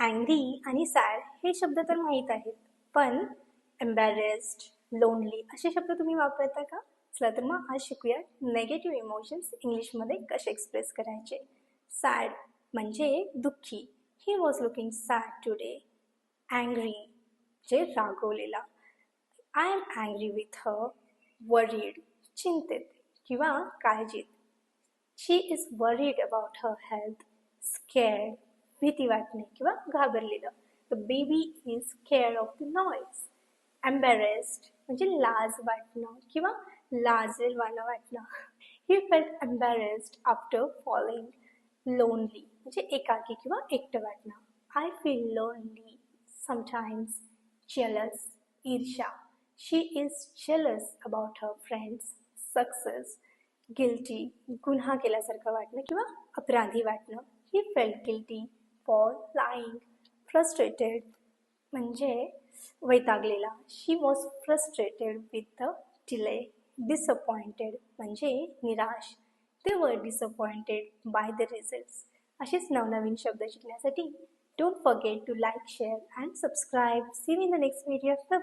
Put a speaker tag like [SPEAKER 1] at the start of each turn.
[SPEAKER 1] Angry आणि sad हे शब्द तर माहीत आहेत, पण एम्बॅरेस्ड, लोनली असे शब्द तुम्ही वापरता का? चला तर मग आज शिकूया नेगेटिव्ह इमोशन्स इंग्लिशमध्ये कसे एक्सप्रेस करायचे. सॅड म्हणजे दुःखी, he was looking sad today. Angry जे रागवलेला, I am angry with her. Worried चिंतित किंवा काळजीत, she is worried about her health. Scared भीती वाटणे किंवा घाबरलेलं, the baby is scared of the noise. Embarrassed म्हणजे लाज वाटणं किंवा लाजेलवाणं वाटणं, he felt embarrassed after falling. Lonely म्हणजे एकाकी किंवा एकटं वाटणं, I feel lonely sometimes. Jealous ईर्ष्या, she is jealous about her friends success. Guilty गुन्हा केल्यासारखं वाटणं किंवा अपराधी वाटणं, he felt guilty for lying. Frustrated म्हणजे वैतागलेला, she was frustrated with the delay. Disappointed म्हणजे निराश, ते वर डिसअपॉइंटेड बाय द रिझल्ट्स. असेच नवनवीन शब्द शिकण्यासाठी don't forget to like, share and subscribe. See you in the next video. Bye.